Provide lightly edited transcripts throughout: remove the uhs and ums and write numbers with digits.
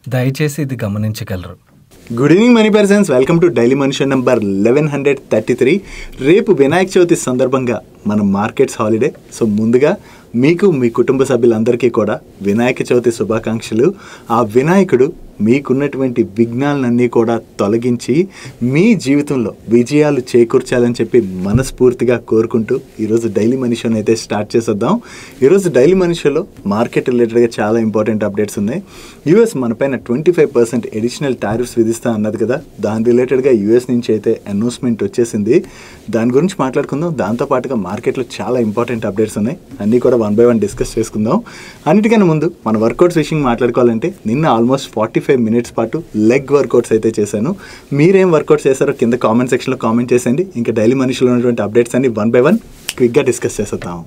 దయచేసి ఇది గమనించగలరు. Good evening money persons, welcome to daily money show number 1133. రేపు వినాయక చవితి సందర్భంగా మన మార్కెట్స్ హాలిడే. సో ముందుగా మీకు మీ కుటుంబ సభ్యులందరికీ కూడా వినాయక చవితి శుభాకాంక్షలు. ఆ వినాయకుడు మీకున్నటువంటి విఘ్నాలన్నీ కూడా తొలగించి మీ జీవితంలో విజయాలు చేకూర్చాలని చెప్పి మనస్ఫూర్తిగా కోరుకుంటూ ఈరోజు డైలీ మనీ షోని అయితే స్టార్ట్ చేసేద్దాం. ఈరోజు డైలీ మనీ షోలో మార్కెట్ రిలేటెడ్గా చాలా ఇంపార్టెంట్ అప్డేట్స్ ఉన్నాయి. యూఎస్ మనపైన 25% అడిషనల్ టారిఫ్స్ విధిస్తా అన్నది కదా, దాని రిలేటెడ్గా యూఎస్ నుంచి అయితే అనౌన్స్మెంట్ వచ్చేసింది. దాని గురించి మాట్లాడుకుందాం. దాంతోపాటుగా మార్కెట్లో చాలా ఇంపార్టెంట్ అప్డేట్స్ ఉన్నాయి, అన్నీ కూడా 1 by 1 డిస్కస్ చేసుకుందాం. అన్నిటికన్నా ముందు మన వర్కౌట్స్ విషయం మాట్లాడుకోవాలంటే నిన్న ఆల్మోస్ట్ 45 minutes పాటు లెగ్ వర్కౌట్స్ అయితే చేశాను. మీరేం వర్కౌట్స్ చేశారో కింద కామెంట్ సెక్షన్లో కామెంట్ చేసేయండి. ఇంకా డైలీ మనీలో ఉన్నటువంటి అప్డేట్స్ అన్ని 1 by 1 క్విక్గా డిస్కస్ చేసేద్దాం.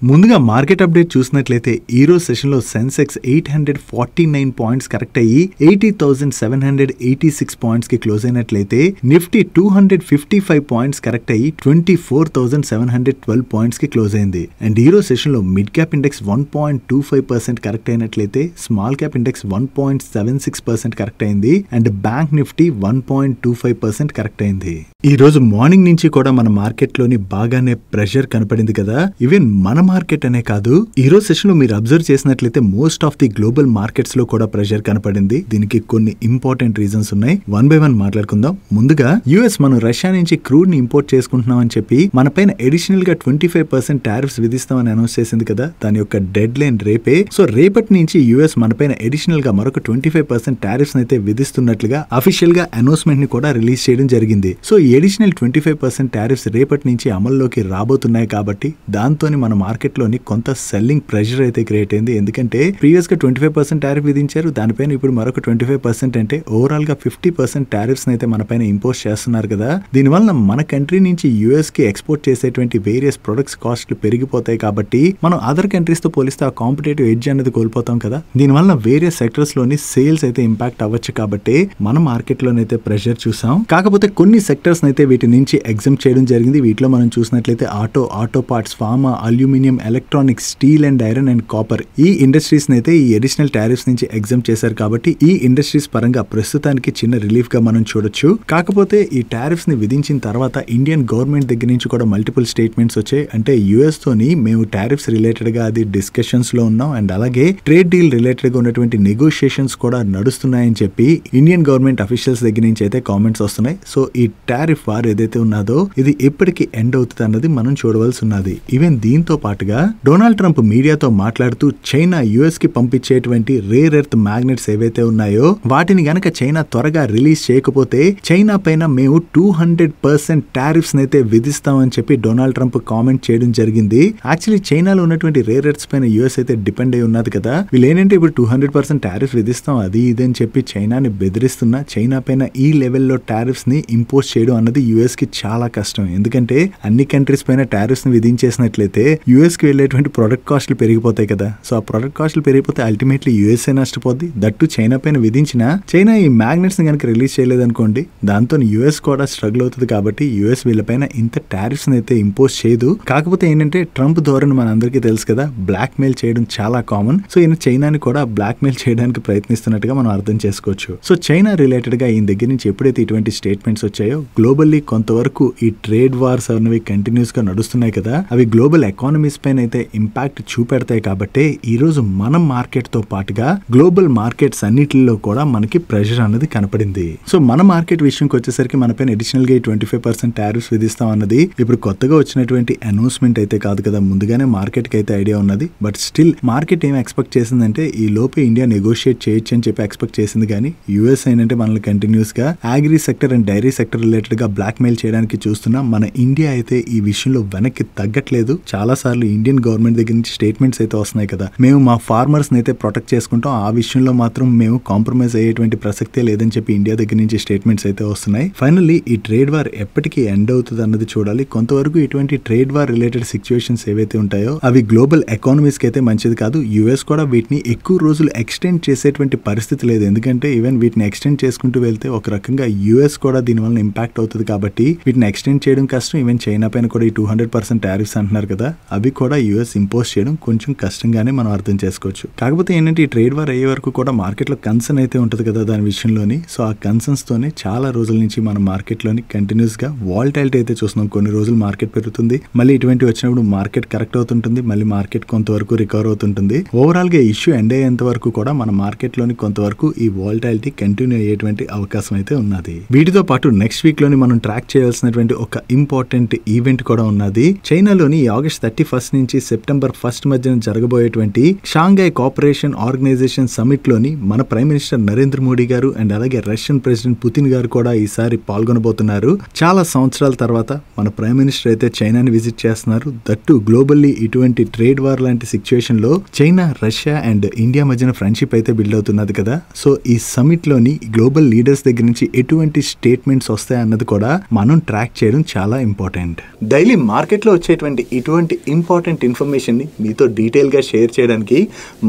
ముందుగా మార్కెట్ అప్డేట్ చూసినట్లయితే ఈ రోజు సెషన్లో సెన్సెక్స్ 849 పాయింట్స్ కరెక్ట్ అయ్యి 80,786 పాయింట్స్కి క్లోజ్ అయినట్లయితే నిఫ్టీ 255 పాయింట్స్ కరెక్ట్ అయ్యి 24,712 పాయింట్స్కి క్లోజ్ అయింది. అండ్ ఈ రోజు సెషన్లో మిడ్ క్యాప్ ఇండెక్స్ 1.25% కరెక్ట్ అయినట్లయితే స్మాల్ క్యాప్ ఇండెక్స్ 1.76% కరెక్ట్ అయింది. అండ్ బ్యాంక్ నిఫ్టీ 1.25% కరెక్ట్ అయింది. ఈ రోజు మార్నింగ్ నుంచి కూడా మన మార్కెట్లోని బాగానే ప్రెషర్ కనపడింది కదా. ఈవెన్ మన మార్కెట్ అనే కాదు, ఈ రోజు సెషన్ లో మీరు అబ్జర్వ్ చేసినట్లయితే most of the global markets లో కూడా ప్రెషర్ కనపడింది. దీనికి కొన్ని ఇంపార్టెంట్ రీజన్స్ ఉన్నాయి. 1 by 1 మాట్లాడుకుందాం. ముందుగా యుఎస్ మనం రష్యా నుంచి క్రూడ్ ని ఇంపోర్ట్ చేసుకుంటున్నాం అని చెప్పి మన పైన అడిషనల్ గా 25% టారిఫ్స్ విధిస్తామని అనౌన్స్ చేసింది కదా. దాని యొక్క డెడ్ లైన్ రేపే. సో రేపటి నుంచి యుఎస్ మన పైన అడిషనల్ గా మరొక 25% టారిఫ్స్ అయితే విధిస్తున్నట్లుగా అఫీషియల్ గా అనౌన్స్మెంట్ ని కూడా రిలీజ్ చేయడం జరిగింది. సో ఈ అడిషనల్ 25% టారిఫ్స్ రేపటి నుంచి అమల్లోకి రాబోతున్నాయి కాబట్టి దాంతో మన మార్కెట్లోని కొంత సెల్లింగ్ ప్రెషర్ అయితే క్రియేట్ అయింది. ఎందుకంటే ప్రీవియస్ గా 25% టారిఫ్ విధించారు, దానిపైన ఇప్పుడు మరొక 25% అంటే ఓవరాల్ గా 50% టారిఫ్స్ అయితే మన పైన ఇంపోజ్ చేస్తున్నారు కదా. దీనివల్ల మన కంట్రీ నుంచి యుఎస్ కి ఎక్స్పోర్ట్ చేసేటువంటి వేరియస్ ప్రొడక్ట్స్ కాస్ట్లు పెరిగిపోతాయి కాబట్టి మనం అదర్ కంట్రీస్ తో పోలిస్తే ఆ కాంపిటేటివ్ ఎడ్జ్ అనేది కోల్పోతాం కదా. దీనివల్ల వేరియస్ సెక్టర్స్ లోని సేల్స్ అయితే ఇంపాక్ట్ అవ్వచ్చు కాబట్టి మన మార్కెట్ లోనైతే ప్రెషర్ చూసాం. కాకపోతే కొన్ని సెక్టర్స్ అయితే వీటి నుంచి ఎగ్జామ్ చేయడం జరిగింది. వీటిలో మనం చూసినట్లయితే auto parts, pharma, aluminium, electronics, steel and iron and copper ఈ ఇండస్ట్రీస్ అయితే ఈ అడిషనల్ టారిఫ్స్ నుంచి ఎగ్జామ్ చేశారు కాబట్టి ఈ ఇండస్ట్రీస్ పరంగా ప్రస్తుతానికి చిన్న రిలీఫ్ గా మనం చూడొచ్చు. కాకపోతే ఈ టారిఫ్స్ ని విధించిన తర్వాత ఇండియన్ గవర్నమెంట్ దగ్గర నుంచి కూడా మల్టిపుల్ స్టేట్మెంట్స్ వచ్చాయి. అంటే యుఎస్ తోని మేము టారిఫ్స్ రిలేటెడ్ గా అది డిస్కషన్స్ లో ఉన్నాం అండ్ అలాగే ట్రేడ్ డీల్ రిలేటెడ్ గా ఉన్నటువంటి నెగోషియేషన్స్ కూడా నడుస్తున్నాయని చెప్పి ఇండియన్ గవర్నమెంట్ అఫీషియల్స్ దగ్గర నుంచి అయితే కామెంట్స్ వస్తున్నాయి. సో ఈ టారిఫ్ వార్ ఏదైతే ఉన్నదో ఇది ఎప్పటికి ఎండ్ అవుతుంది అన్నది మనం చూడవలసి ఉన్నది. ఈవెన్ దీంతో పాటుగా డొనాల్డ్ ట్రంప్ మీడియాతో మాట్లాడుతూ చైనా యుఎస్ కి పంపించేటువంటి రేర్ ఎర్త్ మ్యాగ్నెట్స్ ఏవైతే ఉన్నాయో వాటిని గనక చైనా త్వరగా రిలీజ్ చేయకపోతే చైనా పైన మేము 200% టారిఫ్స్ అయితే విధిస్తామని చెప్పి డొనాల్డ్ ట్రంప్ కామెంట్ చేయడం జరిగింది. యాక్చువల్లీ చైనాలో ఉన్నటువంటి రేర్ ఎర్త్స్ పైన యుఎస్ అయితే డిపెండ్ అయి ఉన్నది కదా. వీళ్ళు ఏంటంటే ఇప్పుడు 200% టారిఫ్ విధిస్తాం అది ఇది అని చెప్పి చైనాని బెదిరిస్తున్నా చైనా పైన ఈ లెవెల్లో టారిఫ్స్ ని ఇంపోజ్ చేయడం అన్నది యుఎస్ కి చాలా కష్టం. ఎందుకంటే అన్ని కంట్రీస్ పైన టారిఫ్స్ ని విధించేసినట్లయితే యుఎస్ కి వెళ్ళేటువంటి ప్రొడక్ట్ కాస్ట్లు పెరిగిపోతాయి కదా. సో ఆ ప్రొడక్ట్ కాస్ట్లు పెరిగిపోతే అల్టిమేట్లీ యుఎస్ఏ నష్టపోద్ది. దట్టు చైనా పైన విధించిన చైనా ఈ మ్యాగ్నెట్స్ ని కనుక రిలీజ్ చేయలేదనుకోండి దాంతో యుఎస్ కూడా స్ట్రగుల్ అవుతుంది. కాబట్టి యుఎస్ వీళ్ళపైన ఇంత టారిఫ్స్ అయితే ఇంపోజ్ చేయదు. కాకపోతే ఏంటంటే ట్రంప్ ధోరణి మన అందరికీ తెలుసు కదా, బ్లాక్ మెయిల్ చేయడం చాలా కామన్. సో ఈయన చైనాని కూడా బ్లాక్ మెయిల్ చేయడానికి ప్రయత్నిస్తున్నట్టుగా మనం అర్థం చేసుకోవచ్చు. సో చైనా రిలేటెడ్ గా ఈయన దగ్గర నుంచి ఎప్పుడైతే ఇటువంటి స్టేట్మెంట్స్ వచ్చాయో గ్లోబల్లీ కొంతవరకు ఈ ట్రేడ్ వార్స్ అనేవి కంటిన్యూస్ గా నడుస్తున్నాయి కదా, అవి గ్లోబల్ ఎకానమీస్ పైన అయితే ఇంపాక్ట్ చూపెడతాయి. కాబట్టి ఈ రోజు మనం మార్కెట్ తో పాటుగా గ్లోబల్ మార్కెట్స్ అన్నిటిలో కూడా మనకి ప్రెషర్ అనేది కనపడింది. సో మన మార్కెట్ విషయంకి వచ్చేసరికి మన పైన అడిషనల్ గా 25% టారిఫ్స్ విధిస్తాం అన్నది ఇప్పుడు కొత్తగా వచ్చినటువంటి అనౌన్స్మెంట్ అయితే కాదు కదా. ముందుగానే మార్కెట్ కి అయితే ఐడియా ఉన్నది. బట్ స్టిల్ మార్కెట్ ఏం ఎక్స్పెక్ట్ చేసిందంటే ఈ లోపే ఇండియా నెగోషియేట్ చేయొచ్చు అని చెప్పి ఎక్స్పెక్ట్ చేసింది. కానీ యుఎస్ ఏంటంటే మనల్ని కంటిన్యూస్ గా agri sector and dairy sector related గా బ్లాక్ మెయిల్ చేయడానికి చూస్తున్నాం. మన ఇండియా అయితే ఈ విషయంలో వెనక్కి తగ్గట్లేదు. చాలా సార్లు ఇండియన్ గవర్నమెంట్ దగ్గర నుంచి స్టేట్మెంట్స్ అయితే వస్తున్నాయి కదా, మేము మా ఫార్మర్స్ అయితే ప్రొటెక్ట్ చేసుకుంటాం, ఆ విషయంలో మాత్రం మేము కాంప్రమైజ్ అయ్యేటువంటి ప్రసక్తే లేదని చెప్పి ఇండియా దగ్గర నుంచి స్టేట్మెంట్స్ అయితే వస్తున్నాయి. ఫైనల్లీ ఈ ట్రేడ్ వార్ ఎప్పటికీ ఎండ్ అవుతుంది అన్నది చూడాలి. కొంతవరకు ఇటువంటి ట్రేడ్ వార్ రిలేటెడ్ సిచ్యువేషన్స్ ఏవైతే ఉంటాయో అవి గ్లోబల్ ఎకానమీస్ కి అయితే మంచిది కాదు. యుఎస్ కూడా వీటిని ఎక్కువ రోజులు ఎక్స్టెండ్ చేసేటువంటి పరిస్థితి లేదు. ఎందుకంటే ఈవెన్ వీటిని ఎక్స్టెండ్ చేసుకుంటూ వెళ్తే ఒక రకంగా యుఎస్ కూడా దీని వల్ల ఇంపాక్ట్ అవుతుంది. కాబట్టి వీటిని ఎక్స్టెండ్ చేయడం కష్టం. ఈవెన్ చైనా పైన కూడా ఈ 200% టారిఫ్స్ అంటున్నారు కదా, అవి కూడా యూఎస్ ఇంపోజ్ చేయడం కొంచెం కష్టంగానే మనం అర్థం చేసుకోవచ్చు. కాకపోతే ఏంటంటే ఈ ట్రేడ్ వార్ అయ్యే వరకు కూడా మార్కెట్లో కన్సర్న్ అయితే ఉంటుంది కదా దాని విషయంలోని. సో ఆ కన్సర్న్స్ తోనే చాలా రోజుల నుంచి మన మార్కెట్లోని కంటిన్యూస్ గా వాలటైలిటీ అయితే చూస్తున్నాం. కొన్ని రోజులు మార్కెట్ పెరుగుతుంది, మళ్ళీ ఇటువంటి వచ్చినప్పుడు మార్కెట్ కరెక్ట్ అవుతుంటుంది, మళ్ళీ మార్కెట్ కొంతవరకు రికవర్ అవుతుంటుంది. ఓవరాల్ గా ఇష్యూ ఎండ్ అయ్యేంత వరకు కూడా మన మార్కెట్ లోని కొంతవరకు ఈ వాలటైలిటీ కంటిన్యూ అయ్యేటువంటి అవకాశం అయితే ఉన్నది. వీటితో పాటు నెక్స్ట్ వీక్ లోని మనం ట్రాక్ చేయాల్సినటువంటి ఒక ఇంపార్టెంట్ ఈవెంట్ కూడా ఉన్నది. చైనాలోని ఆగస్ట్ 31 నుంచి సెప్టెంబర్ 1 మధ్యన జరగబోయేటువంటి షాంఘై కోఆపరేషన్ ఆర్గనైజేషన్ సమిట్ లోని మన ప్రైమ్ మినిస్టర్ నరేంద్ర మోడీ గారు అండ్ అలాగే రష్యన్ ప్రెసిడెంట్ పుతిన్ గారు కూడా ఈసారి పాల్గొనబోతున్నారు. చాలా సంవత్సరాల తర్వాత మన ప్రైమ్ మినిస్టర్ అయితే చైనాని విజిట్ చేస్తున్నారు. దట్టు గ్లోబల్లీ ఇటువంటి ట్రేడ్ వార్ లాంటి సిచ్యువేషన్ లో చైనా, రష్యా అండ్ ఇండియా మధ్యన ఫ్రెండ్షిప్ అయితే బిల్డ్ అవుతున్నది కదా. సో ఈ సమిట్ లోని గ్లోబల్ లీడర్స్ దగ్గర నుంచి ఎటువంటి స్టేట్మెంట్స్ వస్తాయి అన్నది కూడా మనం ట్రాక్ చేయడం చాలా ఇంపార్టెంట్. డైలీ మార్కెట్లో వచ్చేటువంటి ఇటువంటి ఇంపార్టెంట్ ఇన్ఫర్మేషన్ ని మీతో డీటెయిల్ గా షేర్ చేయడానికి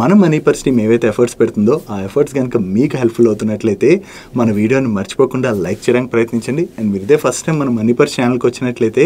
మన మనీ పర్స్ టీమ్ ఏవైతే ఎఫర్ట్స్ పెడుతుందో ఆ ఎఫర్ట్స్ కనుక మీకు హెల్ప్ఫుల్ అవుతున్నట్లయితే మన వీడియోని మర్చిపోకుండా లైక్ చేయడానికి ప్రయత్నించండి. అండ్ మీరు ఇదే ఫస్ట్ టైం మన మనీ పర్స్ ఛానల్కి వచ్చినట్లయితే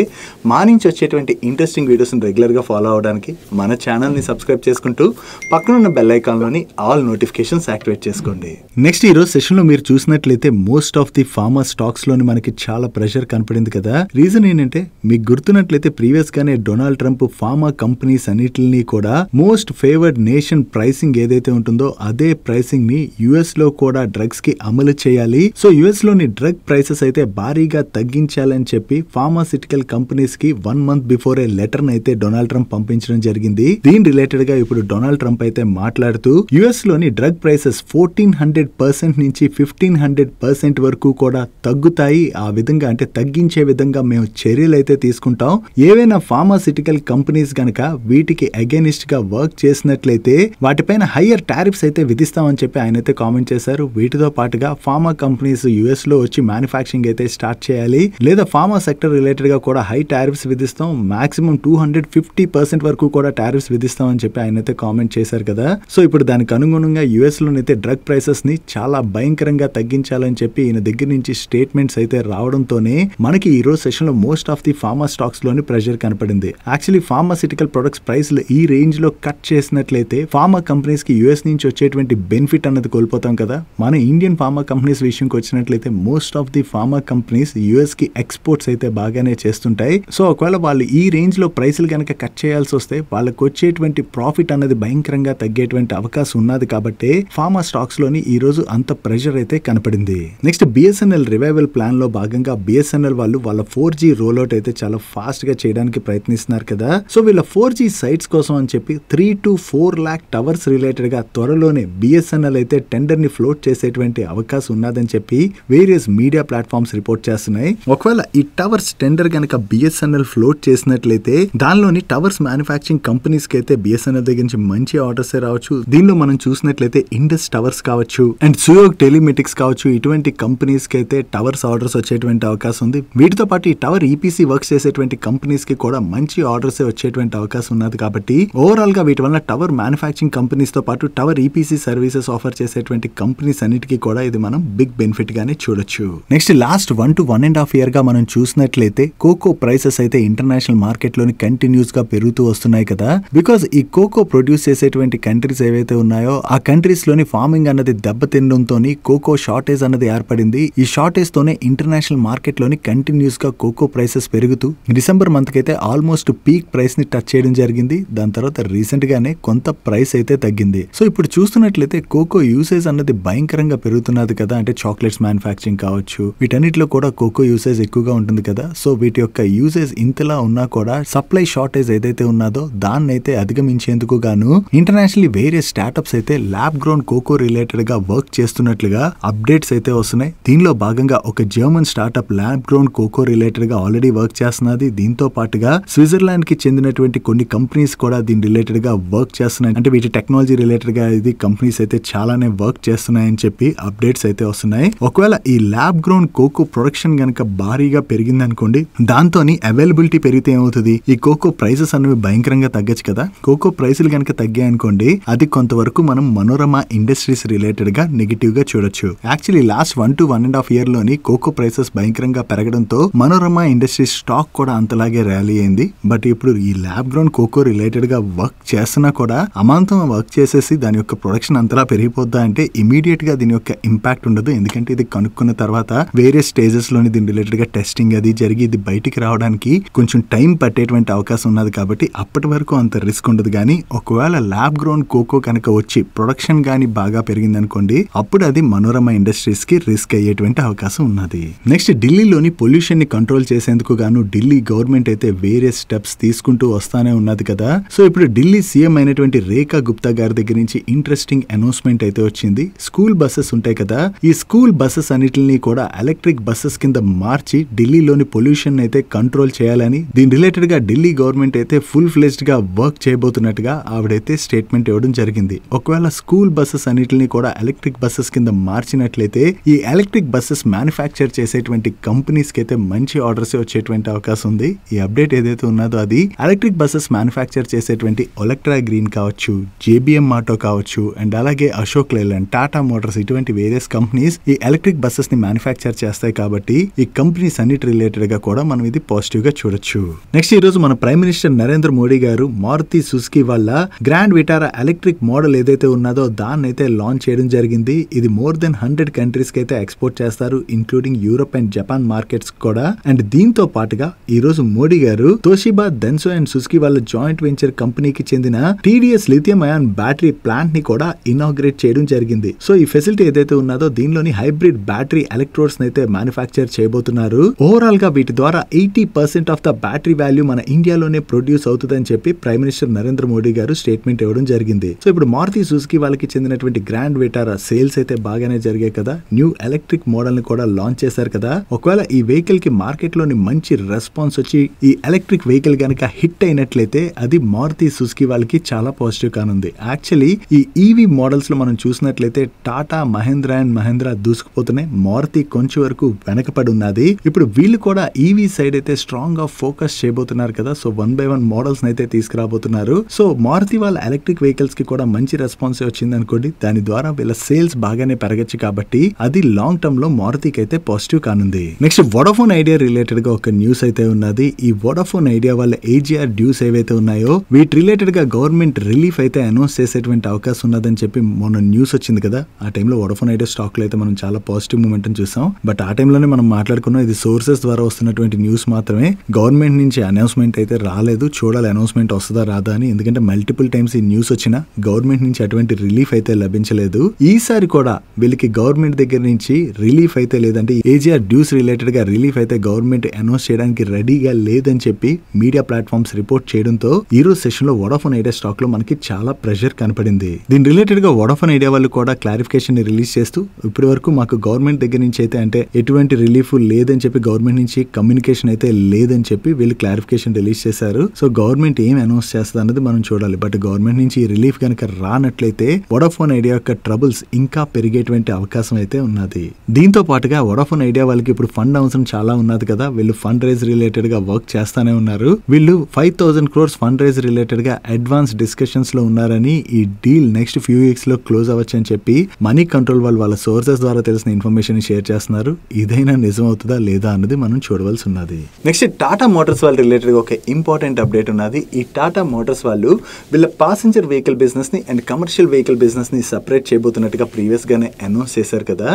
మా నుంచి వచ్చేటువంటి ఇంట్రెస్టింగ్ వీడియోస్ని రెగ్యులర్గా ఫాలో అవడానికి మన ఛానల్ని సబ్స్క్రైబ్ చేసుకుంటూ పక్కన ఉన్న బెల్ ఐకాన్లోని ఆల్ నోటిఫికేషన్స్ యాక్టివేట్ చేసుకోండి. నెక్స్ట్ ఈరోజు సెషన్లో మీరు చూసినట్లయితే మోస్ట్ ఆఫ్ ది ఫార్మా స్టాక్స్లోని మనకి చాలా ప్రెషర్ కనపడింది కదా. రీజన్ ఏంటంటే మీకు గుర్తున్నట్లయితే ప్రీవియస్ గానే డొనాల్డ్ ట్రంప్ ఫార్మా కంపెనీస్ అన్నిటిని కూడా మోస్ట్ ఫేవర్డ్ నేషన్ ప్రైసింగ్ ఏదైతే ఉంటుందో అదే ప్రైసింగ్ ని యుఎస్ లో కూడా డ్రగ్స్ కి అమలు చేయాలి. సో యుఎస్ లోని డ్రగ్ ప్రైసెస్ అయితే భారీగా తగ్గించాలని చెప్పి ఫార్మాసిటికల్ కంపెనీస్ కి 1 month బిఫోర్ ఏ లెటర్ అయితే డొనాల్డ్ ట్రంప్ పంపించడం జరిగింది. దీని రిలేటెడ్ గా ఇప్పుడు డొనాల్డ్ ట్రంప్ అయితే మాట్లాడుతూ యుఎస్ లోని డ్రగ్ ప్రైసెస్ 1400% నుంచి 1500% వరకు కూడా తగ్గుతాయి. ఆ విధంగా అంటే తగ్గించే విధంగా మేము చర్యలు అయితే తీసుకుంటాం. ఏవైనా ఫార్మాసిటికల్ కంపెనీస్ గనక వీటికి అగైనిస్ట్ గా వర్క్ చేసినట్లయితే వాటిపైన హయ్యర్ టారిఫ్స్ అయితే విధిస్తామని చెప్పి ఆయన అయితే కామెంట్ చేశారు. వీటితో పాటుగా ఫార్మా కంపెనీస్ యుఎస్ లో వచ్చి మ్యానుఫ్యాక్చరింగ్ అయితే స్టార్ట్ చేయాలి, లేదా ఫార్మా సెక్టర్ రిలేటెడ్ గా కూడా హై టారిఫ్స్ విధిస్తాం, మాక్సిమం 250% వరకు కూడా టారిఫ్స్ విధిస్తాం అని చెప్పి ఆయన అయితే కామెంట్ చేశారు కదా. సో ఇప్పుడు దానికి అనుగుణంగా యుఎస్ లోనైతే డ్రగ్ ప్రైసెస్ ని చాలా భయంకరంగా తగ్గించాలని చెప్పి ఈయన దగ్గర నుంచి స్టేట్మెంట్స్ అయితే రావడంతోనే మనకి ఈ రోజు సెషన్ లో most of the pharma stocks లోని ప్రెషర్ కనపడింది. యాక్చువల్లీ ఫార్మాసిటికల్ ప్రొడక్ట్స్ ప్రైస్ ఈ రేంజ్ లో కట్ చేసినట్లయితే ఫార్మా కంపెనీస్ కి యుఎస్ నుంచి వచ్చేటువంటి బెనిఫిట్ అన్నది కోల్పోతాం కదా. మన ఇండియన్ ఫార్మా కంపెనీస్ విషయంకి వచ్చినట్లయితే most of the pharma companies US కి ఎక్స్పోర్ట్స్ అయితే బాగానే చేస్తుంటాయి. సో ఒకవేళ వాళ్ళు ఈ రేంజ్ లో ప్రైసులు కనుక కట్ చేయాల్సి వస్తే వాళ్ళకి వచ్చేటువంటి ప్రాఫిట్ అన్నది భయంకరంగా తగ్గేటువంటి అవకాశం ఉన్నది. కాబట్టి ఫార్మా స్టాక్స్ లోని ఈ రోజు అంత ప్రెషర్ అయితే కనపడింది. నెక్స్ట్ బిఎస్ఎన్ఎల్ రివైవల్ ప్లాన్ లో భాగంగా బిఎస్ఎన్ఎల్ వాళ్ళు వాళ్ళ 4G రోల్అవుట్ అయితే చాలా ఫాస్ట్ గా చేయడానికి ప్రయత్నిస్తున్నారు కదా. సో వీళ్ళ 4G సైట్స్ కోసం అని చెప్పి 3 to 4 lakh టవర్స్ రిలేటెడ్ గా త్వరలోనే బిఎస్ఎన్ఎల్ అయితే టెండర్ ని ఫ్లోట్ చేసేటువంటి అవకాశం ఉన్నదని చెప్పి వేరియస్ మీడియా ప్లాట్ఫామ్స్ రిపోర్ట్ చేస్తున్నాయి. ఒకవేళ ఈ టవర్స్ టెండర్ గనక బిఎస్ఎన్ఎల్ ఫ్లోట్ చేసినట్లయితే దానిలోని టవర్స్ మ్యానుఫ్యాక్చరింగ్ కంపెనీస్ కి అయితే బిఎస్ఎన్ఎల్ దగ్గర నుంచి మంచి ఆర్డర్స్ రావచ్చు. దీనిలో మనం చూసినట్లయితే ఇండస్ టవర్స్ కావచ్చు అండ్ సుయోగ్ టెలిమెటిక్స్ కావచ్చు, ఇటువంటి కంపెనీస్ కి అయితే టవర్స్ ఆర్డర్స్ వచ్చేటువంటి అవకాశం ఉంది. వీటితో పాటు ఈ టవర్ ఈపీసీ వర్క్స్ చేసేటువంటి కంపెనీస్ కి కూడా మంచి ఆర్డర్స్ వచ్చేటువంటి అవకాశం ఉన్నది. కాబట్టి ఓవరాల్ గా వీటి వల్ల టవర్ మ్యానుఫ్యాక్చరింగ్ కంపెనీస్ తో పాటు టవర్ ఈపీసీ సర్వీసెస్ ఆఫర్ చేసేటువంటి కంపెనీస్ అన్నిటికీ కూడా ఇది మనం బిగ్ బెనిఫిట్ గానే చూడొచ్చు. నెక్స్ట్ లాస్ట్ 1 to 1.5 year గా మనం చూసినట్లయితే కోకో ప్రైసెస్ అయితే ఇంటర్నేషనల్ మార్కెట్ లోని కంటిన్యూస్ గా పెరుగుతూ వస్తున్నాయి కదా. బికాస్ ఈ కోకో ప్రొడ్యూస్ చేసేటువంటి కంట్రీస్ ఏవైతే ఉన్నాయో ఆ కంట్రీస్ లోని ఫార్మింగ్ అన్నది దెబ్బతినడంతో కోకో షార్టేజ్ అన్నది ఏర్పడింది. ఈ షార్టేజ్ తోనే ఇంటర్నేషనల్ మార్కెట్ లోని కంటిన్యూస్ గా కోకో ప్రైసెస్ పెరుగుతూ డిసెంబర్ మంత్ కి అయితే ఆల్మోస్ట్ పీక్ ప్రైస్ ని టచ్ చేయడం జరిగింది. దాని తర్వాత రీసెంట్ గానే కొంత ప్రైస్ అయితే తగ్గింది. సో ఇప్పుడు చూస్తున్నట్లయితే కోకో యూసేజ్ అన్నది భయంకరంగా పెరుగుతున్నది కదా. అంటే చాక్లెట్స్ మ్యానుఫ్యాక్చరింగ్ కావచ్చు, వీటన్నిటిలో కూడా కోకో యూసేజ్ ఎక్కువగా ఉంటుంది కదా. సో వీటి యొక్క యూసేజ్ ఇంతలా ఉన్నా కూడా సప్లై షార్టేజ్ ఏదైతే ఉన్నదో దాన్ని అయితే అధిగమించేందుకు గాను ఇంటర్నేషనల్లీ వేరియస్ స్టార్టప్స్ అయితే ల్యాబ్ గ్రౌండ్ కోకో రిలేటెడ్ గా వర్క్ చేస్తున్నట్లుగా అప్డేట్స్ అయితే వస్తున్నాయి. దీనిలో భాగంగా ఒక German startup lab grown cocoa related గా ఆల్రెడీ వర్క్ చేస్తున్నది. దీంతో పాటుగా స్విట్జర్లాండ్ కి చెందినటువంటి కొన్ని కంపెనీస్ కూడా దీని రిలేటెడ్ గా వర్క్ చేస్తున్నాయి. అంటే వీటి టెక్నాలజీ రిలేటెడ్ గా ఇది కంపెనీస్ అయితే చాలానే వర్క్ చేస్తున్నాయని చెప్పి అప్డేట్స్ అయితే వస్తున్నాయి. ఒకవేళ ఈ ల్యాబ్ గ్రౌండ్ కోకో ప్రొడక్షన్ గనక భారీగా పెరిగింది అనుకోండి, దాంతోని అవైలబిలిటీ పెరిగితే ఏమవుతుంది, ఈ కోకో ప్రైసెస్ అనేవి భయంకరంగా తగ్గచ్చు కదా. కోకో ప్రైసులు గనక తగ్గాయనుకోండి అది కొంతవరకు మనం మనోరమ ఇండస్ట్రీస్ రిలేటెడ్ గా నెగిటివ్ గా చూడొచ్చు. యాక్చువల్లీ లాస్ట్ 1 to 1.5 year లోని కోకో ప్రైసెస్ భయంకరంగా పెరగడంతో మనోరమ ఇండస్ట్రీస్ స్టాక్ కూడా అంతలాగే ర్యాలీ అయింది. బట్ ఇప్పుడు ఈ ల్యాబ్ గ్రౌండ్ కోకో రిలేటెడ్ గా వర్క్ చేస్తున్నా కూడా అమాంతం వర్క్ చేసేసి దాని యొక్క ప్రొడక్షన్ అంతలా పెరిగిపోద్దా అంటే ఇమీడియట్ గా దీని యొక్క ఇంపాక్ట్ ఉండదు. ఎందుకంటే ఇది కనుక్కున్న తర్వాత వేరే స్టేజెస్ లోని దీని రిలేటెడ్ గా టెస్టింగ్ అది జరిగి ఇది బయటికి రావడానికి కొంచెం టైం పట్టేటువంటి అవకాశం ఉన్నది. కాబట్టి అప్పటి వరకు అంత రిస్క్ ఉండదు. కానీ ఒకవేళ ల్యాబ్ గ్రౌండ్ కోకో కనుక వచ్చి ప్రొడక్షన్ గానీ బాగా పెరిగింది అనుకోండి, అప్పుడు అది మనోరమ ఇండస్ట్రీస్ కి రిస్క్ అయ్యేటువంటి అవకాశం ఉన్నది. నెక్స్ట్ ఢిల్లీలోని పొల్యూషన్ ని కంట్రోల్ చేసేందుకు గాను ఢిల్లీ గవర్నమెంట్ అయితే వేరే స్టెప్స్ తీసుకుంటూ వస్తానే ఉన్నది కదా. సో ఇప్పుడు ఢిల్లీ సీఎం అయినటువంటి రేఖా గుప్తా గారి దగ్గర నుంచి ఇంట్రెస్టింగ్ అనౌన్స్మెంట్ అయితే వచ్చింది. స్కూల్ బస్సెస్ ఉంటాయి కదా, ఈ స్కూల్ బస్సెస్ అన్నిటిని కూడా ఎలక్ట్రిక్ బస్సెస్ కింద మార్చి ఢిల్లీలోని పొల్యూషన్ అయితే కంట్రోల్ చేయాలని దీని రిలేటెడ్ గా ఢిల్లీ గవర్నమెంట్ అయితే ఫుల్ ఫ్లెజ్డ్ గా వర్క్ చేయబోతున్నట్టుగా ఆవిడైతే స్టేట్మెంట్ ఇవ్వడం జరిగింది. ఒకవేళ స్కూల్ బస్సెస్ అన్నిటిని కూడా ఎలక్ట్రిక్ బస్సెస్ కింద మార్చినట్లయితే ఈ ఎలక్ట్రిక్ బస్సెస్ మ్యానుఫ్యాక్చర్ చేసేటువంటి కంపెనీస్ కి అయితే మంచి ఆర్డర్స్ వచ్చేటువంటి అవకాశం ఉంది. ఈ అప్డేట్ ఏదైతే ఉన్నదో అది ఎలక్ట్రిక్ బస్సెస్ మ్యానుఫ్యాక్చర్ చేసేటువంటి ఒలెక్ట్రా గ్రీన్ కావచ్చు, జేబీఎం ఆటో కావచ్చు, అండ్ అలాగే అశోక్ లేలాండ్, టాటా మోటార్స్ ఇటువంటి వేరియస్ కంపెనీస్ ఈ ఎలక్ట్రిక్ బస్సెస్ ని మ్యానుఫ్యాక్చర్ చేస్తాయి. కాబట్టి ఈ కంపెనీస్ అన్నిటి రిలేటెడ్ గా కూడా మనం ఇది పాజిటివ్ గా చూడొచ్చు. నెక్స్ట్ ఈ రోజు మన ప్రైమ్ మినిస్టర్ నరేంద్ర మోడీ గారు మారుతి సుజుకి వాళ్ళ గ్రాండ్ విటారా ఎలక్ట్రిక్ మోడల్ ఏదైతే ఉన్నదో దాన్ని అయితే లాంచ్ చేయడం జరిగింది. ఇది మోర్ దెన్ 100 కంట్రీస్ కి అయితే ఎక్స్పోర్ట్ చేస్తారు, including Europe and Japan markets కూడా. అండ్ దీంతో పాటుగా ఈ రోజు మోడీ గారు తోషిబా, డెన్సో అండ్ సుజుకి వాళ్ళ జాయింట్ వెంచర్ కంపెనీకి చెందిన TDS lithium ion battery plant ని కూడా ఇనాగ్రేట్ చేయడం జరిగింది. సో ఈ ఫెసిలిటీ ఏదైతే ఉన్నదో దీనిలోని హైబ్రిడ్ బ్యాటరీ ఎలక్ట్రోడ్స్ అయితే మ్యానుఫ్యాక్చర్ చేయబోతున్నారు. ఓవరాల్ గా వీటి ద్వారా 80% ఆఫ్ ద బ్యాటరీ వాల్యూ మన ఇండియాలోనే ప్రొడ్యూస్ అవుతుందని చెప్పి ప్రైమ్ మినిస్టర్ నరేంద్ర మోడీ గారు స్టేట్మెంట్ ఇవ్వడం జరిగింది. సో ఇప్పుడు మారుతి సుజుకి వాళ్ళకి చెందినటువంటి గ్రాండ్ విటారా సేల్స్ అయితే బాగానే జరిగాయి కదా, న్యూ ఎలక్ట్రిక్ మోడల్ ని కూడా లాంచ్ చేశారు కదా. ఒకవేళ ఈ వెహికల్ కి మార్కెట్ లోని మంచి రెస్పాన్స్ వచ్చి ఈ ఎలక్ట్రిక్ వెహికల్ గనక హిట్ అయినట్లయితే అది మారుతి సుజుకి వాళ్ళకి చాలా పాజిటివ్ కానుంది. యాక్చువల్లీ ఈ ఈవీ మోడల్స్ లో మనం చూసినట్లయితే టాటా, మహేంద్ర అండ్ మహేంద్ర దూసుకుపోతున్నాయి, మారుతి కొంచెం వరకు వెనకపడి ఉన్నది. ఇప్పుడు వీళ్ళు కూడా ఈవీ సైడ్ అయితే స్ట్రాంగ్ గా ఫోకస్ చేయబోతున్నారు కదా. సో 1 by 1 మోడల్స్ అయితే తీసుకురాబోతున్నారు. సో మారుతి వాళ్ళ ఎలక్ట్రిక్ వెహికల్స్ కి కూడా మంచి రెస్పాన్స్ వచ్చింది అనుకోండి, దాని ద్వారా వీళ్ళ సేల్స్ బాగానే పెరగచ్చు. కాబట్టి అది లాంగ్ టర్మ్ లో మారుతికి అయితే పాజిటివ్ కానుంది. నెక్స్ట్ వోడాఫోన్ ఐడియా రిలేటెడ్ గా ఒక న్యూస్ అయితే ఉన్నది. ఈ వోడాఫోన్ ఐడియా వాళ్ళ ఏజీఆర్ డ్యూస్ ఏవైతే ఉన్నాయో వీటి రిలేటెడ్ గా గవర్నమెంట్ రిలీఫ్ అయితే అనౌన్స్ చేసేటువంటి అవకాశం ఉన్నదని చెప్పి మొన్న న్యూస్ వచ్చింది కదా. ఆ టైంలో వోడాఫోన్ ఐడియా స్టాక్ లో అయితే మనం చాలా పాజిటివ్ మూమెంట్ చూసాం. బట్ ఆ టైంలోనే మనం మాట్లాడుకున్నాం ఇది సోర్సెస్ ద్వారా వస్తున్నటువంటి న్యూస్ మాత్రమే, గవర్నమెంట్ నుంచి అనౌన్స్మెంట్ అయితే రాలేదు. చూడాలి అనౌన్స్మెంట్ వస్తుందా రాదా అని. ఎందుకంటే మల్టిపుల్ టైమ్స్ ఈ న్యూస్ వచ్చినా గవర్నమెంట్ నుంచి అటువంటి రిలీఫ్ అయితే లభించలేదు. ఈసారి కూడా వీళ్ళకి గవర్నమెంట్ దగ్గర నుంచి రిలీఫ్ అయితే లేదంటే ఏజీఆర్ డ్యూస్ రిలేటెడ్ గా రిలీఫ్ అయితే గవర్నమెంట్ అనౌన్స్ చేయడానికి రెడీగా లేదని చెప్పి మీడియా ప్లాట్ఫామ్స్ రిపోర్ట్ చేయడంతో ఈ రోజు సెషన్ లో వోడాఫోన్ ఐడియా స్టాక్ లో మనకి చాలా ప్రెషర్ కనపడింది. దీని రిలేటెడ్ గా వోడాఫోన్ ఐడియా వాళ్ళు కూడా క్లారిఫికేషన్ ని రిలీజ్ చేస్తూ ఇప్పటి వరకు మాకు గవర్నమెంట్ దగ్గర నుంచి అయితే అంటే ఎటువంటి రిలీఫ్ లేదని చెప్పి, గవర్నమెంట్ నుంచి కమ్యూనికేషన్ అయితే లేదని చెప్పి వీళ్ళు క్లారిఫికేషన్ రిలీజ్ చేశారు. సో గవర్నమెంట్ ఏం అనౌన్స్ చేస్తుంది అన్నది మనం చూడాలి. బట్ గవర్నమెంట్ నుంచి రిలీఫ్ కనుక రానట్లయితే వోడాఫోన్ ఐడియా యొక్క ట్రబుల్స్ ఇంకా పెరిగేటువంటి అవకాశం అయితే ఉన్నది. దీంతో పాటుగా వోడాఫోన్ ఐడియా వాళ్ళకి ఇప్పుడు ఫండ్ అవసరం చాలా ఉన్నది కదా. వీళ్ళు ఫండ్ రైజ్ రిలేటెడ్ గా వర్క్ చేస్తానే ఉన్నారు. వీళ్ళు 5,000 crores ఫండ్ రైజ్ రిలేటెడ్ గా అడ్వాన్స్ డిస్కషన్స్ లో ఉన్నారని, ఈ డీల్ నెక్స్ట్ ఫ్యూ వీక్స్ లో క్లోజ్ అవ్వచ్చు అని చెప్పి మనీ కంట్రోల్ వాళ్ళ సోర్సెస్ ద్వారా తెలిసిన ఇన్ఫర్మేషన్ షేర్ చేస్తున్నారు. ఇదైనా నిజం అవుతుందా లేదా అన్నది మనం చూడవలసి ఉన్నది. నెక్స్ట్ టాటా మోటార్స్ వాళ్ళ రిలేటెడ్ ఒక ఇంపార్టెంట్ అప్డేట్ ఉన్నది. ఈ టాటా మోటార్స్ వాళ్ళు వీళ్ళ పాసెంజర్ వెహికల్ బిజినెస్ ని అండ్ కమర్షియల్ వెహికల్ బిజినెస్ ని సెపరేట్ చేయబోతున్నట్టుగా ప్రీవియస్ గానే అనౌన్స్ చేశారు కదా.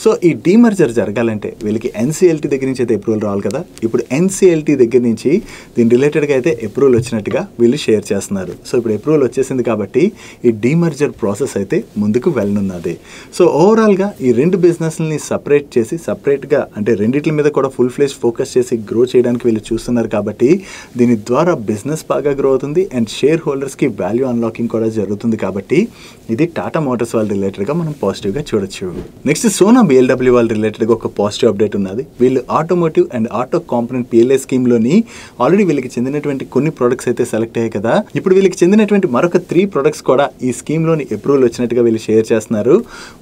సో ఈ డీమర్జర్ జరగాలంటే వీళ్ళకి ఎన్సీఎల్టీ దగ్గర నుంచి అయితే అప్రూవల్ రావాలి కదా. ఇప్పుడు ఎన్సీఎల్టీ దగ్గర నుంచి దీని రిలేటెడ్ గా అయితే అప్రూవల్ వచ్చినట్టుగా వీళ్ళు షేర్ చేస్తున్నారు. సో ఇప్పుడు అప్రూవల్ వచ్చేసింది కాబట్టి ఈ డీమర్జర్ ప్రాసెస్ అయితే ముందుకు వెళ్ళనున్నది. సో ఓవరాల్ గా ఈ రెండు బిజినెస్ ని సెపరేట్ చేసి సెపరేట్ గా అంటే రెండిట్ల మీద కూడా ఫుల్ ఫ్లెజ్ ఫోకస్ చేసి గ్రో చేయడానికి వీళ్ళు చూస్తున్నారు. కాబట్టి దీని ద్వారా బిజినెస్ బాగా గ్రో అవుతుంది అండ్ షేర్ హోల్డర్స్ కి వాల్యూ అన్లాకింగ్ కూడా జరుగుతుంది. కాబట్టి ఇది టాటా మోటార్స్ వాళ్ళ రిలేటెడ్ గా మనం పాజిటివ్ గా చూడొచ్చు. నెక్స్ట్ సోనా బిఎల్డబ్ల్యూ వాళ్ళ రిలేటెడ్ గా ఒక పాజిటివ్ అప్డేట్ ఉన్నది. వీళ్ళు automotive and auto component PLI scheme లోని ఆల్రెడీ వీళ్ళకి చెందినటువంటి కొన్ని ప్రొడక్ట్స్ అయితే సెలెక్ట్ అయ్యాయి కదా. ఇప్పుడు వీళ్ళకి చెందినటువంటి మరొక 3 ప్రొడక్ట్స్ కూడా ఈ స్కీమ్ లోని అప్రూవల్ వచ్చినట్టుగా వీళ్ళు షేర్ చేస్తున్నారు.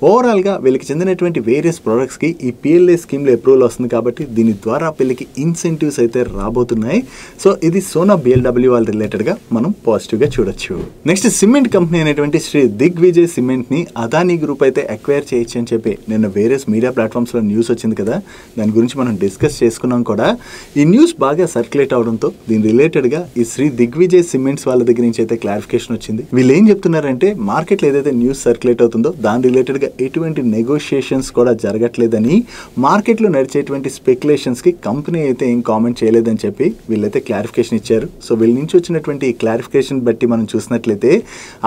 ఓవరాల్ గా వీళ్ళకి చెందినటువంటి వేరియస్ ప్రొడక్ట్స్ కి ఈ పిఎల్ఐ స్కీమ్ లో అప్రూవల్ వస్తుంది. కాబట్టి దీని ద్వారా వీళ్ళకి ఇన్సెంటివ్స్ అయితే రాబోతున్నాయి. సో ఇది సోనా బిఎల్డబ్ల్యూ వాళ్ళ రిలేటెడ్ గా మనం పాజిటివ్ గా చూడొచ్చు. నెక్స్ట్ సిమెంట్ కంపెనీ అనేటువంటి శ్రీ దిగ్విజయ్ సిమెంట్ ని అదానీ గ్రూప్ అయితే అక్వైర్ చేయొచ్చు అని చెప్పి నిన్న వేరియస్ మీడియా ప్లాట్ఫామ్స్ లో న్యూస్ వచ్చింది కదా. దాని గురించి మనం డిస్కస్ చేసుకున్నాం కూడా. ఈ న్యూస్ బాగా సర్క్యులేట్ అవడంతో దీని రిలేటెడ్ గా ఈ శ్రీ దిగ్విజయ్ సిమెంట్స్ వాళ్ళ దగ్గర నుంచి అయితే క్లారిఫికేషన్ వచ్చింది. వీళ్ళు ఏం చెప్తున్నారంటే మార్కెట్ లో ఏదైతే న్యూస్ సర్క్యులేట్ అవుతుందో దాని రిలేటెడ్ గా ఎటువంటి నెగోషియేషన్స్ కూడా జరగట్లేదని, మార్కెట్ లో నడిచేటువంటి స్పెక్యులేషన్స్ కి కంపెనీ అయితే ఏం కామెంట్ చేయలేదని చెప్పి వీళ్ళైతే క్లారిఫికేషన్ ఇచ్చారు. సో వీళ్ళ నుంచి వచ్చినటువంటి ఈ క్లారిఫికేషన్ బట్టి మనం చూసినట్లయితే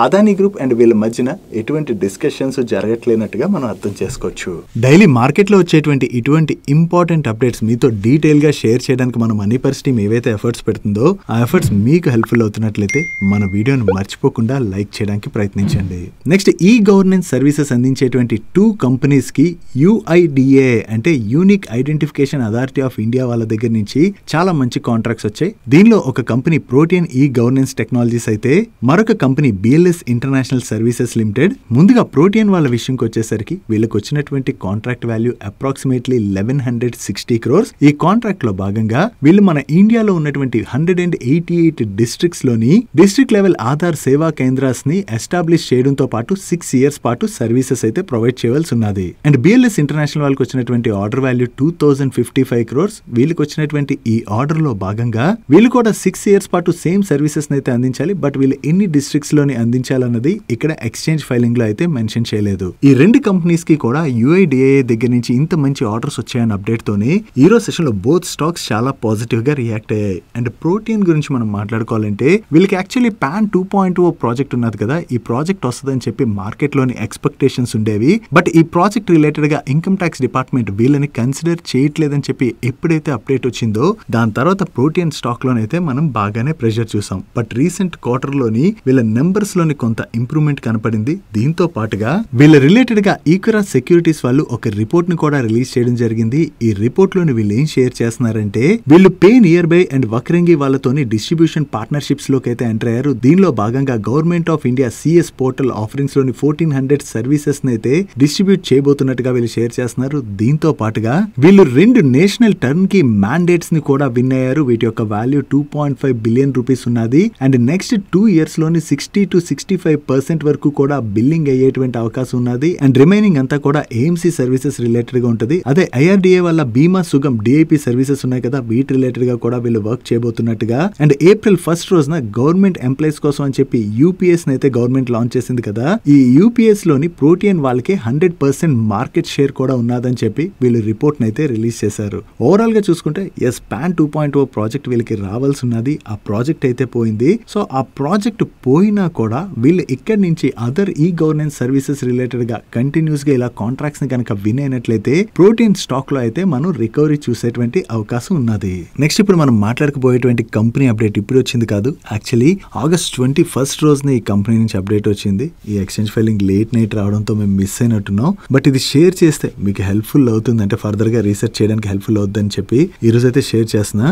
అదానీ గ్రూప్ అండ్ వీళ్ళ మధ్యన ఎటువంటి డిస్కషన్స్ జరగట్లేనట్టుగా మనం అర్థం చేసుకోవచ్చు. డైలీ మార్కెట్ లో వచ్చేటువంటి ఇటువంటి ఇంపార్టెంట్ అప్డేట్స్ మీతో డీటెయిల్ గా షేర్ చేయడానికి మన మనీ పర్స్ టీమ్ ఏవైతే ఎఫర్ట్స్ పెడుతుందో ఆ ఎఫర్ట్స్ మీకు హెల్ప్ఫుల్ అవుతున్నట్లయితే మన వీడియోను మర్చిపోకుండా లైక్ చేయడానికి ప్రయత్నించండి. నెక్స్ట్ ఈ గవర్నెన్స్ సర్వీసెస్ అందించేటువంటి 2 కంపెనీస్ కి UIDA అంటే unique identification authority of India వాళ్ళ దగ్గర నుంచి చాలా మంచి కాంట్రాక్ట్స్ వచ్చాయి. దీనిలో ఒక company protein e governance technologies అయితే మరొక company BLS international services limited. ముందుగా ప్రోటీన్ వాళ్ళ విషయంకి వచ్చేసరికి వీళ్ళకి వచ్చినటువంటి కాంట్రాక్ట్ వాల్యూ అప్రాక్సిమేట్లీ 1160 crores. ఈ కాంట్రాక్ట్ లో భాగంగా వీళ్ళు మన ఇండియాలో ఉన్నటువంటి 188 డిస్ట్రిక్ట్స్ లోని డిస్ట్రిక్ట్ లెవెల్ ఆధార్ సేవా కేంద్రాస్ ని ఎస్టాబ్లిష్ చేయడంతో పాటు 6 years పాటు సర్వీసెస్ అయితే ప్రొవైడ్ చేయవలసి ఉన్నది. అండ్ BLS ఇంటర్నేషనల్ వాళ్ళకి వచ్చినటువంటి ఆర్డర్ వాల్యూ 2055 crores. వీళ్ళకి వచ్చినటువంటి ఈ ఆర్డర్ లో భాగంగా వీళ్ళు కూడా 6 years పాటు సేమ్ సర్వీసెస్ అయితే అందించాలి. బట్ వీళ్ళు ఎన్ని డిస్ట్రిక్ట్స్ లోని అందించాలన్నది ఇక్కడ ఎక్స్చేంజ్ ఫైలింగ్ లో అయితే మెన్షన్ చేయలేదు. ఈ 2 కంపెనీస్ కి కూడా UIDA దగ్గర నుంచి ఇంత మంచి ఆర్డర్స్ వచ్చాయన్న అప్డేట్ తోనే ఈ రోజు సెషన్ లో బోత్ స్టాక్స్ చాలా పాజిటివ్ గా రియాక్ట్ అయ్యాయి. అండ్ ప్రోటీన్ గురించి మనం మాట్లాడుకోవాలంటే వీళ్ళకి యాక్చువల్లీ PAN 2.0 ప్రాజెక్ట్ ఉన్నది కదా, ఈ ప్రాజెక్ట్ వస్తుందని చెప్పి మార్కెట్ లోని ఎక్స్పెక్టేషన్స్ ఉండేవి. బట్ ఈ ప్రాజెక్ట్ రిలేటెడ్ గా ఇన్కమ్ ట్యాక్స్ డిపార్ట్మెంట్ వీళ్ళని కన్సిడర్ చేయట్లేదని చెప్పి ఎప్పుడైతే అప్డేట్ వచ్చిందో దాని తర్వాత ప్రోటీన్ స్టాక్ లోనైతే మనం బాగానే ప్రెషర్ చూసాం. బట్ రీసెంట్ క్వార్టర్ లోని వీళ్ళ నెంబర్స్ లోని కొంత ఇంప్రూవ్మెంట్ కనపడింది. దీంతో పాటుగా వీళ్ళ రిలేటెడ్ గా ఈక్వరాజ్ సెక్యూరిటీస్ వాళ్ళు ఒక రిపోర్ట్ ని కూడా రిలీజ్ చేయడం జరిగింది. ఈ రిపోర్ట్ లోని వీళ్ళు ఏం షేర్ చేస్తున్నారంటే వీళ్ళు పే నియర్ బై అండ్ వక్రంగి వాళ్ళతోని డిస్ట్రిబ్యూషన్ పార్ట్నర్షిప్స్ లోకి అయితే ఎంటర్ అయ్యారు. దీనిలో భాగంగా government of India CS portal offerings లోని 1400 సర్వీసెస్ ని అయితే డిస్ట్రిబ్యూట్ చేయబోతున్నట్టుగా వీళ్ళు షేర్ చేస్తున్నారు. దీంతో పాటుగా వీళ్ళు 2 నేషనల్ టర్న్ కి మ్యాండేట్స్ ని కూడా విన్ అయ్యారు. వీటి యొక్క వాల్యూ 2.5 బిలియన్ రూపీస్ ఉన్నది. అండ్ నెక్స్ట్ 2 years లోని 60 to 65% వరకు కూడా బిల్లింగ్ అయ్యేటువంటి అవకాశం ఉన్నది. అండ్ రిమైనింగ్ అంతా కూడా AMC సర్వీసెస్ రిలేటెడ్ గా ఉంటుంది. అదే IRDA వల్ల బీమా సుగం DIP సర్వీసెస్ ఉన్నాయి కదా, వీటి రిలేటెడ్ గా కూడా వీళ్ళు వర్క్ చేయబోతున్నట్టుగా. అండ్ April 1st రోజున గవర్నమెంట్ ఎంప్లాయీస్ కోసం అని చెప్పి UPS అయితే గవర్నమెంట్ లాంచ్ చేసింది కదా, ఈ UPS లోని ప్రోటీన్ వాళ్ళకి 100% మార్కెట్ షేర్ కూడా ఉన్నదని చెప్పి వీళ్ళు రిపోర్ట్ అయితే రిలీజ్ చేశారు. ఓవరాల్ గా చూసుకుంటే PAN 2.0 ప్రాజెక్ట్ వీళ్ళకి రావాల్సి ఉన్నది. ఆ ప్రాజెక్ట్ అయితే పోయింది. సో ఆ ప్రాజెక్ట్ పోయినా కూడా వీళ్ళు ఇక్కడి నుంచి other e governance services related గా కంటిన్యూస్ గా ఇలా కాంట్రాక్ట్స్ ని కనుక విన్ అయినట్లయితే ప్రోటీన్ స్టాక్ లో అయితే మనం రికవరీ చూసేటువంటి అవకాశం ఉన్నది. నెక్స్ట్ ఇప్పుడు మనం మాట్లాడకపోయేటువంటి కంపెనీ అప్డేట్ ఇప్పుడు వచ్చింది కాదు, యాక్చువల్లీ August 21st రోజున ఈ కంపెనీ నుంచి అప్డేట్ వచ్చింది. ఈ ఎక్స్చేంజ్ ఫైలింగ్ లేట్ నైట్ రావడంతో మేము మిస్ అయినట్టున్నాం. బట్ ఇది షేర్ చేస్తే మీకు హెల్ప్ఫుల్ అవుతుంది, అంటే ఫర్దర్ గా రీసెర్చ్ చేయడానికి హెల్ప్ఫుల్ అవుతుంది అని చెప్పి ఈ రోజు అయితే షేర్ చేస్తున్నా.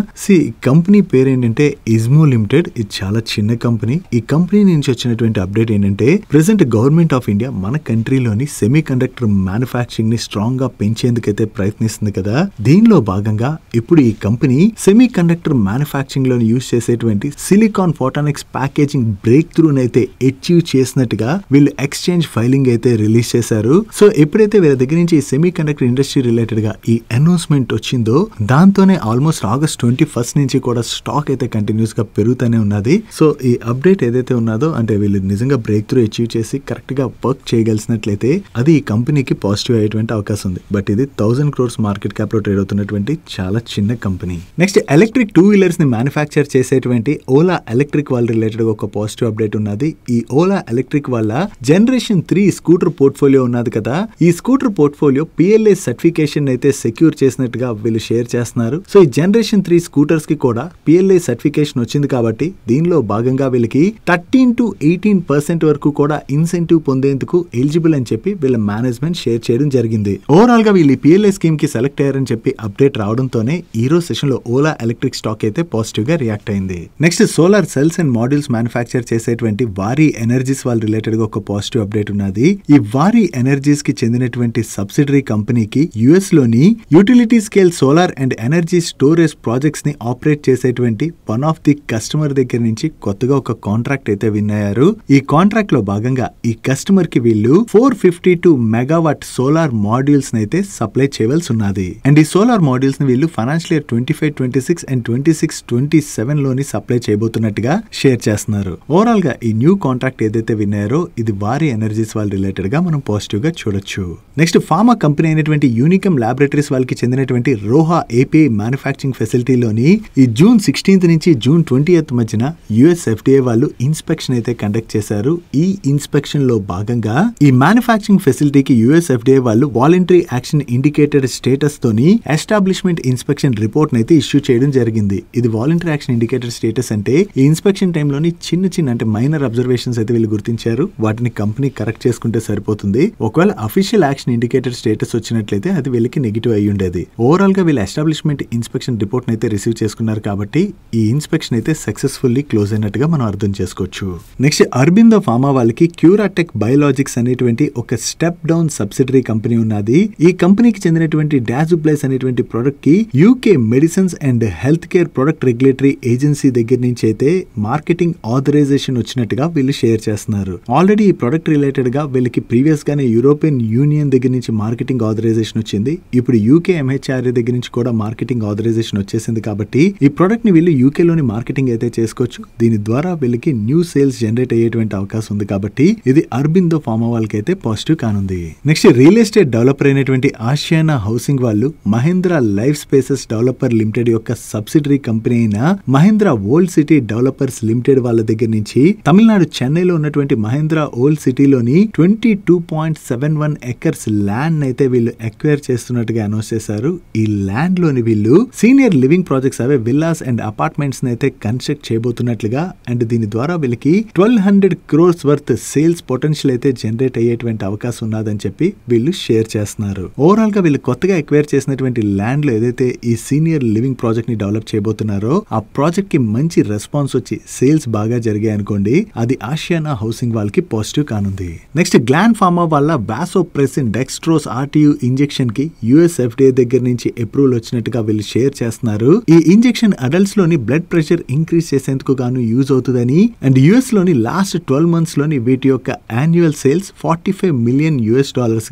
కంపెనీ పేరు ఏంటంటే ఇజ్మో లిమిటెడ్. ఇది చాలా చిన్న కంపెనీ. ఈ కంపెనీ నుంచి వచ్చినటువంటి అప్డేట్ ఏంటంటే ప్రెసెంట్ గవర్నమెంట్ ఆఫ్ ఇండియా మన కంట్రీలోని సెమీ కండక్టర్ మ్యానుఫ్యాక్చరింగ్ ని స్ట్రాంగ్ గా పెంచేందుకైతే ప్రయత్నిస్తుంది కదా. దీనిలో భాగంగా ఇప్పుడు ఈ కంపెనీ సెమీ కండక్టర్ మ్యానుఫ్యాక్చరింగ్ లో యూజ్ చేసేటువంటి సిలికాన్ ఫోటానిక్స్ ప్యాకేజింగ్ బ్రేక్ త్రూ అయితే అచీవ్ చేసినట్టుగా వీళ్ళు ఎక్స్చేంజ్ ఫైలింగ్ అయితే రిలీజ్ చేశారు. సో ఎప్పుడైతే వీళ్ళ దగ్గర నుంచి సెమీ కండక్టర్ ఇండస్ట్రీ రిలేటెడ్ గా ఈ అనౌన్స్మెంట్ వచ్చిందో దాంతోనే ఆల్మోస్ట్ August 21st నుంచి కూడా స్టాక్ అయితే కంటిన్యూస్ గా పెరుగుతూనే ఉన్నది. సో ఈ అప్డేట్ ఏదైతే ఉన్నదో అంటే వీళ్ళు నిజంగా బ్రేక్ త్రూ అచీవ్ చేసి కరెక్ట్ గా వర్క్ చేయగలిసినట్లయితే అది ఈ కంపెనీకి పాజిటివ్ అయ్యేటువంటి అవకాశం ఉంది. బట్ ఇది 1000 crores మార్కెట్ క్యాప్ లో ట్రేడ్ అవుతున్నటువంటి చాలా చిన్న కంపెనీ. నెక్స్ట్ ఎలక్ట్రిక్ 2 wheelers ని మ్యానుఫ్యాక్చర్ చేసేటువంటి ఓలా ఎలక్ట్రిక్ వాళ్ళ రిలేటెడ్ ఒక పాజిటివ్ అప్డేట్ ఉన్నది. ఈ ఓలా ఎలక్ట్రిక్ వాళ్ళ జనరేషన్ 3 స్కూటర్ పోర్ట్ఫోలియో ఉన్నది కదా, ఈ స్కూటర్ పోర్ట్ఫోలియో PLA సర్టిఫికేషన్ అయితే సెక్యూర్ చేసినట్టుగా వీళ్ళు షేర్ చేస్తున్నారు. సో ఈ జనరేషన్ 3 స్కూటర్స్ కి కూడా PLA సర్టిఫికేషన్ వచ్చింది కాబట్టి దీనిలో భాగంగా వీళ్ళకి 13 to 18% వరకు కూడా ఇన్సెంటివ్ పొందేందుకు ఎలిజిబుల్ అని చెప్పి వీళ్ళ మేనేజ్మెంట్ షేర్ చేయడం జరిగింది. ఓవరాల్ గా వీళ్ళు PLA స్కీమ్ కి సెలెక్ట్ అయ్యారని చెప్పి అప్డేట్ రావడంతోనే ఈ రోజు సెషన్ లో ఓలా ఎలక్ట్రిక్ స్టాక్ అయితే పాజిటివ్ గా రియాక్ట్ అయింది. Next solar cells and modules manufacture చేసేటువంటి వారీ ఎనర్జీస్ వాళ్ళ రిలేటెడ్ గా ఒక పాజిటివ్ అప్డేట్ ఉన్నది. ఈ వారీ ఎనర్జీస్ కి చెందినటువంటి సబ్సిడరీ కంపెనీకి US లోని utility scale solar and energy storage projects ని ఆపరేట్ చేసేటువంటి వన్ ఆఫ్ ది కస్టమర్ దగ్గర నుంచి కొత్తగా ఒక కాంట్రాక్ట్ అయితే విన్ అయ్యారు. ఈ కాంట్రాక్ట్ లో భాగంగా ఈ కస్టమర్ కి వీళ్ళు 452 మెగావాట్ సోలార్ మాడ్యూల్స్ అయితే సప్లై చేయవలసి ఉన్నది. అండ్ ఈ సోలార్ మాడ్యూల్స్ ని వీళ్ళు ఫైనాన్షియల్ ఇయర్ 25-26 అండ్ 26-27 2027 లోని సప్లై చేయబోతున్నట్టుగా షేర్ చేస్తున్నారు. ఓవరాల్ గా ఈ న్యూ కాంట్రాక్ట్ ఏదైతే విన్నారో ఇది వారి ఎనర్జీస్ వాళ్ళ రిలేటెడ్ గా మనం పాజిటివ్ గా చూడొచ్చు. నెక్స్ట్ ఫార్మా కంపెనీ అయినటువంటి యూనికమ్ ల్యాబొరేటరీస్ వాళ్ళకి చెందినటువంటి రోహా ఏపీఐ మ్యానుఫ్యాక్చరింగ్ ఫెసిలిటీలోని ఈ జూన్ 16th నుంచి జూన్ 20th మధ్యన యుఎస్ ఎఫ్డిఏ వాళ్ళు ఇన్స్పెక్షన్ అయితే కండక్ట్ చేశారు. ఈ ఇన్స్పెక్షన్ లో భాగంగా ఈ మ్యానుఫ్యాక్చరింగ్ ఫెసిలిటీకి యుఎస్ ఎఫ్డిఏ వాళ్ళు వాలంటరీ యాక్షన్ ఇండికేటెడ్ స్టేటస్ తోని ఎస్టాబ్లిష్మెంట్ ఇన్స్పెక్షన్ రిపోర్ట్ అయితే ఇష్యూ చేయడం జరిగింది. ఇది వాలంటరీ యాక్షన్ ఇండికేటెడ్ స్టేటస్ అంటే ఈ ఇన్స్పెక్షన్ టైంలోని చిన్న అంటే మైనర్ అబ్జర్వేషన్స్ అయితే వీళ్ళు గుర్తించారు. వాటిని కంపెనీ కరెక్ట్ చేసుకుంటే సరిపోతుంది. ఒకవేళ అఫీషియల్ యాక్షన్ ఇండికేటెడ్ స్టేటస్ వచ్చినట్లయితే అది వీళ్ళకి నెగిటివ్ అయ్యి ఉండేది. ఓవరాల్ గా వీళ్ళు ఎస్టాబ్లిష్మెంట్ ఇన్స్పెక్షన్ రిపోర్ట్ అయితే రిసీవ్ చేసుకున్నారు కాబట్టి ఈ ఇన్స్పెక్షన్ అయితే సక్సెస్ఫుల్లీ క్లోజ్ అయినట్టుగా మనం అర్థం చేసుకోవచ్చు. నెక్స్ట్ అరబిందో ఫార్మా వాళ్ళకి క్యూరాటెక్ బయోలాజిక్స్ అనేటువంటి ఒక స్టెప్ డౌన్ సబ్సిడరీ కంపెనీ ఉన్నది. ఈ కంపెనీకి చెందినటువంటి డాజుబ్లైస్ అనేటువంటి ప్రొడక్ట్ కి UK medicines and health care product regulatory agency దగ్గర నుంచి అయితే మార్కెటింగ్ ఆథరైజేషన్ వచ్చినట్టుగా వీళ్ళు షేర్ చేస్తున్నారు. ఆల్రెడీ ఈ ప్రొడక్ట్ రిలేటెడ్ గా వీళ్ళకి ప్రీవియస్ గానే యూరోపియన్ యూనియన్ దగ్గర నుంచి మార్కెటింగ్ ఆథరైజేషన్ వచ్చింది. ఇప్పుడు యూకే ఎంహెచ్ఆర్ఏ దగ్గర నుంచి కూడా మార్కెటింగ్ ఆథరైజేషన్ వచ్చేసింది కాబట్టి ఈ ప్రొడక్ట్ ని వీళ్ళు యూకే లోని మార్కెటింగ్ అయితే చేసుకోవచ్చు. దీని ద్వారా వీళ్ళకి న్యూ సేల్స్ జనరేట్ అయ్యేటువంటి అవకాశం ఉంది కాబట్టి ఇది అరబిందో ఫార్మా వాళ్ళకి అయితే పాజిటివ్ కానుంది. నెక్స్ట్ రియల్ ఎస్టేట్ డెవలపర్ అయినటువంటి ఆసియానా హౌసింగ్ వాళ్ళు Mahindra life spaces developer limited యొక్క సబ్సిడరీ కంపెనీ అయిన Mahindra world city developers limited వాళ్ళ దగ్గర నుంచి తమిళనాడు చెన్నైలో ఉన్నటువంటి మహేంద్ర ఓల్డ్ సిటీలోని 22.71 ఎకర్స్ ల్యాండ్ అయితే వీళ్ళు ఎక్వైర్ చేస్తున్నట్టుగా అనౌన్స్ చేశారు. ఈ ల్యాండ్ లోని వీళ్ళు senior living projects away villas and apartments అయితే కన్స్ట్రక్ట్ చేయబోతున్నట్లుగా అండ్ దీని ద్వారా వీళ్ళకి 1200 crores వర్త్ సేల్స్ పొటెన్షియల్ అయితే జనరేట్ అయ్యేటువంటి అవకాశం ఉన్నదని చెప్పి వీళ్ళు షేర్ చేస్తున్నారు. ఓవరాల్ గా వీళ్ళు కొత్తగా ఎక్వైర్ చేసినటువంటి ల్యాండ్ లో ఏదైతే ఈ సీనియర్ లివింగ్ ప్రాజెక్ట్ ని డెవలప్ చేయబోతున్నారో ఆ ప్రాజెక్ట్ కి మంచి రెస్పాన్స్ వచ్చి సేల్స్ బాగా జరిగాయి అనుకోండి, అది ఆసియానా హౌసింగ్ వాళ్ళకి పాజిటివ్ కానుంది. నెక్స్ట్ గ్లాన్ ఫార్మా వాళ్ళ వాసోప్రెసిన్ డెక్స్ట్రోస్ ఆర్టీయూ ఇంజెక్షన్ కి యుఎస్ ఎఫ్డిఏ దగ్గర నుంచి అప్రూవల్ వచ్చినట్టుగా వీళ్ళు షేర్ చేస్తున్నారు. ఈ ఇంజెక్షన్ అడల్ట్స్ లోని బ్లడ్ ప్రెషర్ ఇంక్రీజ్ చేసేందుకు గాను యూజ్ అవుతుందని అండ్ యుఎస్ లోని లాస్ట్ 12 months లోని వీటి యొక్క యాన్యువల్ సేల్స్ $45 million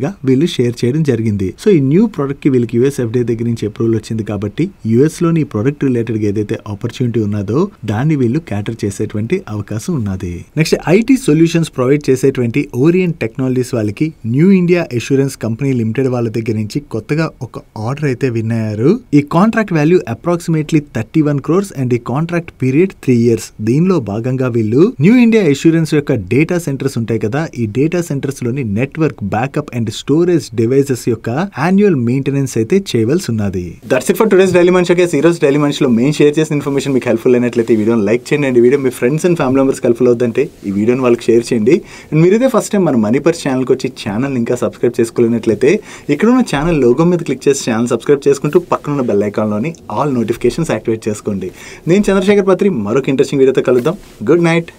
గా వీళ్ళు షేర్ చేయడం జరిగింది. సో ఈ న్యూ ప్రొడక్ట్ కి వీళ్ళకి యుఎస్ ఎఫ్డిఏ దగ్గర నుంచి అప్రూవల్ వచ్చింది కాబట్టి యుఎస్ లోని ఈ ప్రొడక్ట్ రిలేటెడ్ గా ఏదైతే ఆపర్చునిటీ ఉన్నదో దాన్ని వీళ్ళు క్యాటర్ చేసేటువంటి అవకాశం ఉన్నది. నెక్స్ట్ ఐటీ సొల్యూషన్స్ ప్రొవైడ్ చేసేటువంటి ఓరియంట్ టెక్నాలజీస్ వాళ్ళకి new India assurance company limited వాళ్ళ దగ్గర నుంచి కొత్తగా ఒక ఆర్డర్ అయితే విన్ అయ్యారు. ఈ contract value approximately 31 crores and ఈ కాంట్రాక్ట్ పీరియడ్ 3 years. దీనిలో భాగంగా వీళ్ళు న్యూ ఇండియా అష్యూరెన్స్ యొక్క డేటా సెంటర్స్ ఉంటాయి కదా, ఈ డేటా సెంటర్స్ లోని network backup and storage devices యొక్క యాన్యువల్ మెయింటెనెన్స్ అయితే చేయవలసి ఉన్నది. That's it for today's daily మనిషి. ఈ రోజు డైలీ మనిషిలో మేము షేర్ చేసిన ఇన్ఫర్మేషన్ మీకు హెల్ప్ఫుల్ అయినట్లయితే ఈ వీడియోని లైక్ చేయండి. Video me friends and family members helpful అవుతుంటే ఈ వీడియోని వాళ్ళకి షేర్ చేయండి. అండ్ మీరు ఇదే ఫస్ట్ టైం మన మనీ పర్స్ ఛానల్కి వచ్చి ఛానల్ ఇంకా సబ్స్క్రైబ్ చేసుకోలేనట్లయితే ఇక్కడ ఉన్న ఛానల్ లోగో మీద క్లిక్ చేసి ఛానల్ సబ్స్క్రైబ్ చేసుకుంటూ పక్కన ఉన్న బెల్ ఐకాన్లోని ఆల్ నోటిఫికేషన్స్ యాక్టివేట్ చేసుకోండి. నేను చంద్రశేఖర్ పత్రి మరొక ఇంట్రెస్టింగ్ వీడియోతో కలుద్దాం. Good night.